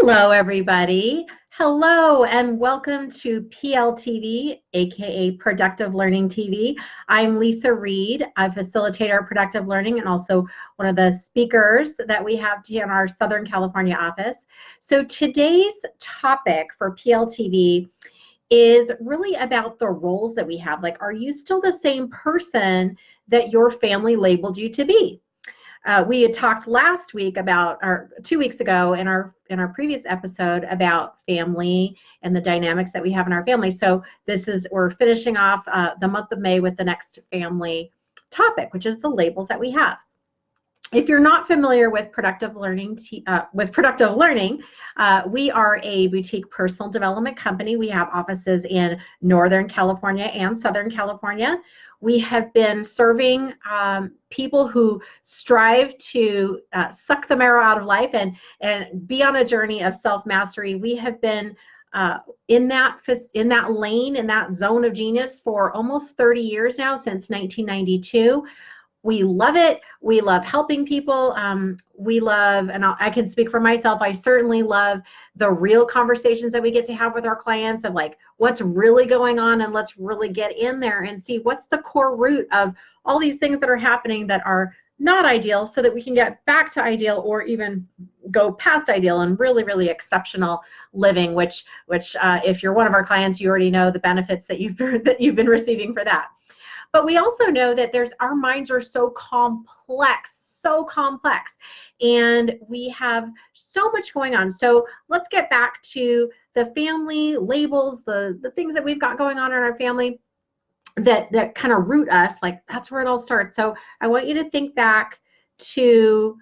Hello, everybody. Hello, and welcome to PLTV, aka Productive Learning TV. I'm Lisa Reed. I facilitate our productive learning and also one of the speakers that we have in our Southern California office. So today's topic for PLTV is really about the roles that we have. Like, are you still the same person that your family labeled you to be? We had talked last week about, or 2 weeks ago in our previous episode, about family and the dynamics that we have in our family. So we're finishing off the month of May with the next family topic, which is the labels that we have. If you're not familiar with Productive Learning, we are a boutique personal development company. We have offices in Northern California and Southern California. We have been serving people who strive to suck the marrow out of life and be on a journey of self-mastery. We have been in that lane, in that zone of genius for almost 30 years now, since 1992. We love it. We love helping people. We love, and I can speak for myself, I certainly love the real conversations that we get to have with our clients of like what's really going on, and let's really get in there and see what's the core root of all these things that are happening that are not ideal, so that we can get back to ideal or even go past ideal and really, really exceptional living, which if you're one of our clients, you already know the benefits that you've been receiving for that. But we also know that our minds are so complex, and we have so much going on. So let's get back to the family labels, the things that we've got going on in our family that kind of root us. Like, that's where it all starts. So I want you to think back to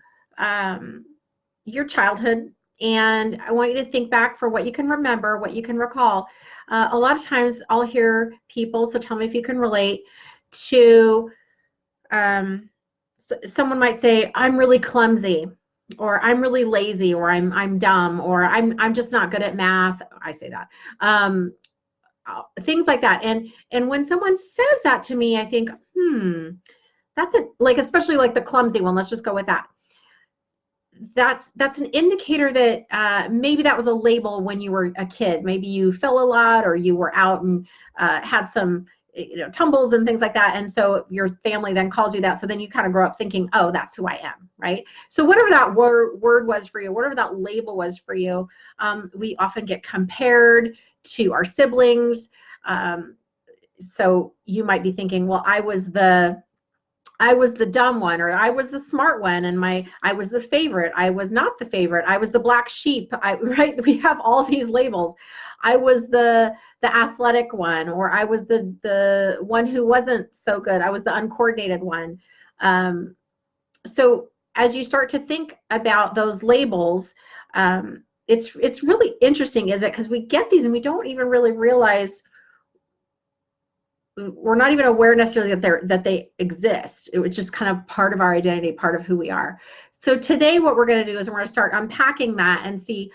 your childhood, and I want you to think back for what you can remember, what you can recall. A lot of times I'll hear people, so tell me if you can relate to, someone might say, I'm really clumsy, or I'm really lazy, or I'm dumb, or I'm just not good at math. I say that. Things like that. And when someone says that to me, I think, that's like, especially like the clumsy one, let's just go with that. That's an indicator that maybe that was a label when you were a kid. Maybe you fell a lot, or you were out and had some tumbles and things like that, and so your family then calls you that, so then you kind of grow up thinking, oh, that's who I am, right? So whatever that word was for you, whatever that label was for you, we often get compared to our siblings. So you might be thinking, well, I was the dumb one, or I was the smart one, and I was the favorite. I was not the favorite. I was the black sheep. Right? We have all these labels. I was the athletic one, or I was the one who wasn't so good. I was the uncoordinated one. So as you start to think about those labels, it's really interesting, is it? Because we get these and we don't even really realize. We're not even aware necessarily that they exist. It was just kind of part of our identity, part of who we are. So today what we're going to do is we're going to start unpacking that and see,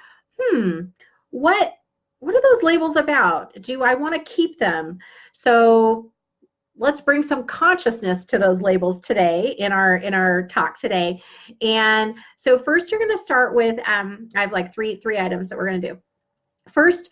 what are those labels about? Do I want to keep them? So let's bring some consciousness to those labels today in our talk today. And so first you're going to start with, I have like three items that we're going to do. First,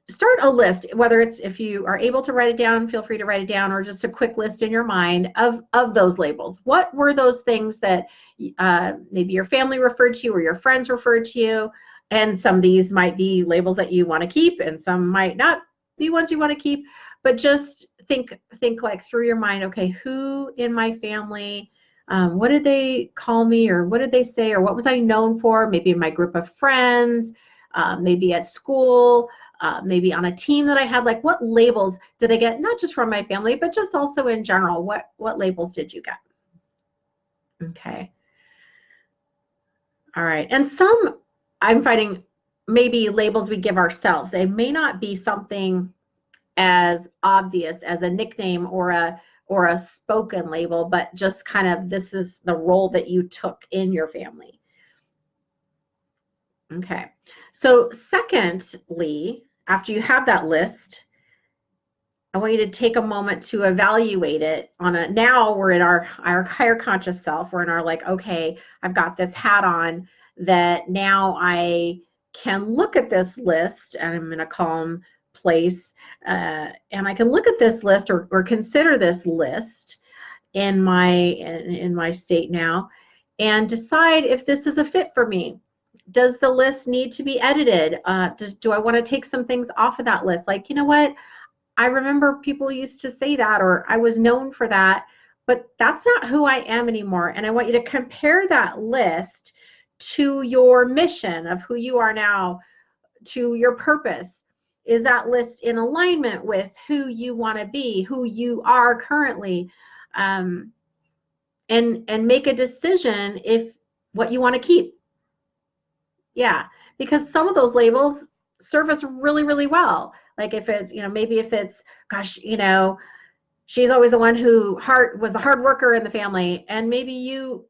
start a list, whether it's, if you are able to write it down, feel free to write it down, or just a quick list in your mind of those labels. What were those things that maybe your family referred to, or your friends referred to you? And some of these might be labels that you want to keep, and some might not be ones you want to keep. But just think like through your mind, okay, who in my family, what did they call me, or what did they say, or what was I known for? Maybe in my group of friends, maybe at school, maybe on a team that I had. Like, what labels did I get, not just from my family, but just also in general? What labels did you get? Okay. All right. And some, I'm finding, maybe labels we give ourselves. They may not be something as obvious as a nickname or a spoken label, but just kind of, this is the role that you took in your family. Okay. So secondly, after you have that list, I want you to take a moment to evaluate it on a, now we're in our higher conscious self. We're in our like, okay, I've got this hat on that now I can look at this list, and I'm in a calm place, and I can look at this list or consider this list in my state now and decide if this is a fit for me. Does the list need to be edited? Do I want to take some things off of that list? Like, you know what? I remember people used to say that, or I was known for that, but that's not who I am anymore. And I want you to compare that list to your mission of who you are now, to your purpose. Is that list in alignment with who you want to be, who you are currently? And make a decision if what you want to keep. Yeah, because some of those labels serve us really, really well. Like if it's, maybe if it's, gosh, she's always the one who was the hard worker in the family, and maybe you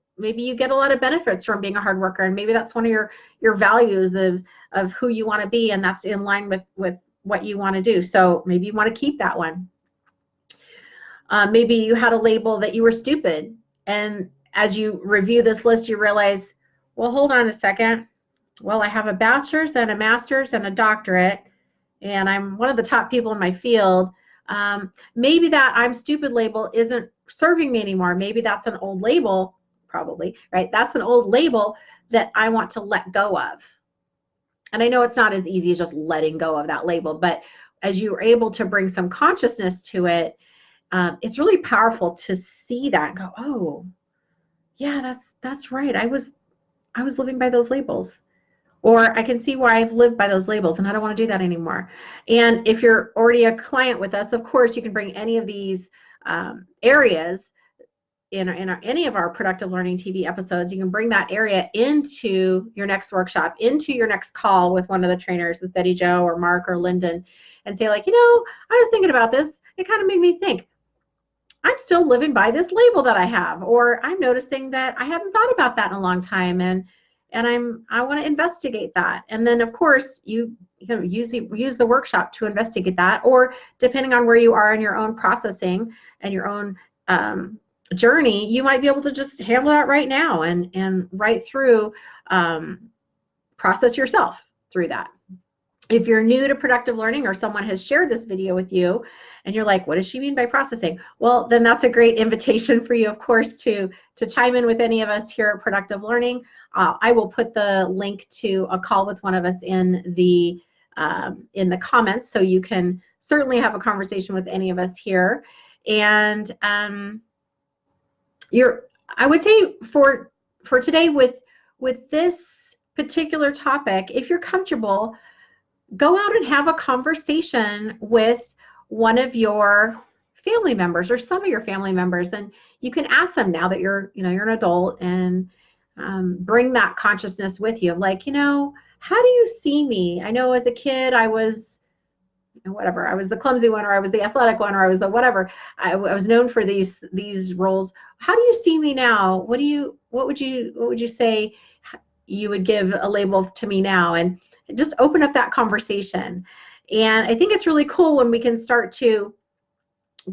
get a lot of benefits from being a hard worker, and maybe that's one of your values of who you want to be, and that's in line with what you want to do. So maybe you want to keep that one. Maybe you had a label that you were stupid, and as you review this list, you realize, well, hold on a second. Well, I have a bachelor's and a master's and a doctorate, and I'm one of the top people in my field. Maybe that I'm stupid label isn't serving me anymore. Maybe that's an old label, probably, right? That's an old label that I want to let go of. And I know it's not as easy as just letting go of that label, but as you're able to bring some consciousness to it, it's really powerful to see that and go, oh, yeah, that's right. I was living by those labels. Or I can see why I've lived by those labels, and I don't want to do that anymore. And if you're already a client with us, of course, you can bring any of these areas in any of our Productive Learning TV episodes. You can bring that area into your next workshop, into your next call with one of the trainers, with Betty Jo or Mark or Lyndon, and say, like, I was thinking about this. It kind of made me think, I'm still living by this label that I have, or I'm noticing that I hadn't thought about that in a long time, and I want to investigate that. And then, of course, you can use the workshop to investigate that, or depending on where you are in your own processing and your own journey, you might be able to just handle that right now and right through process yourself through that. If you're new to productive learning, or someone has shared this video with you and you're like, what does she mean by processing? Well, then that's a great invitation for you, of course, to chime in with any of us here at Productive Learning. I will put the link to a call with one of us in the comments, so you can certainly have a conversation with any of us here. And I would say for today with this particular topic, if you're comfortable, go out and have a conversation with one of your family members or some of your family members, and you can ask them, now that you're an adult, and bring that consciousness with you of like, how do you see me? I know as a kid I was whatever, I was the clumsy one, or I was the athletic one, or I was the whatever. I was known for these roles. How do you see me now? What would you say you would give a label to me now? And just open up that conversation. And I think it's really cool when we can start to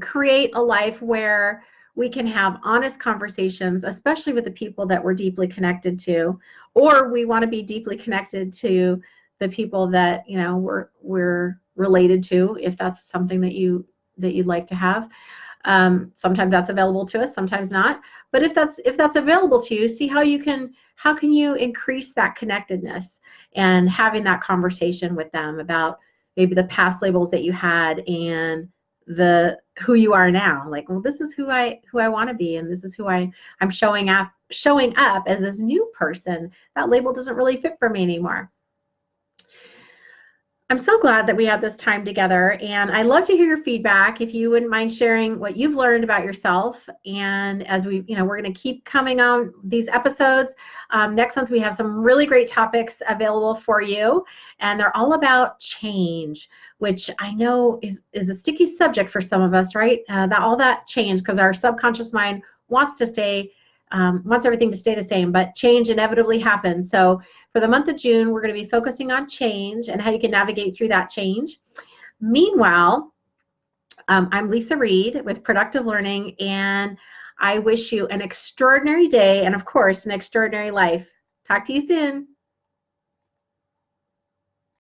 create a life where we can have honest conversations, especially with the people that we're deeply connected to, or we want to be deeply connected to the people that we're related to, if that's something that you'd like to have. Sometimes that's available to us, sometimes not. But if that's available to you, see how can you increase that connectedness, and having that conversation with them about maybe the past labels that you had and who you are now. Like, well, this is who I want to be, and this is who I'm showing up as this new person. That label doesn't really fit for me anymore. I'm so glad that we had this time together, and I love to hear your feedback. If you wouldn't mind sharing what you've learned about yourself, and as we're going to keep coming on these episodes. Next month we have some really great topics available for you, and they're all about change, which I know is a sticky subject for some of us, right? All that change, because our subconscious mind wants everything to stay the same, but change inevitably happens. So for the month of June, we're going to be focusing on change and how you can navigate through that change. Meanwhile, I'm Lisa Reed with Productive Learning, and I wish you an extraordinary day and, of course, an extraordinary life. Talk to you soon.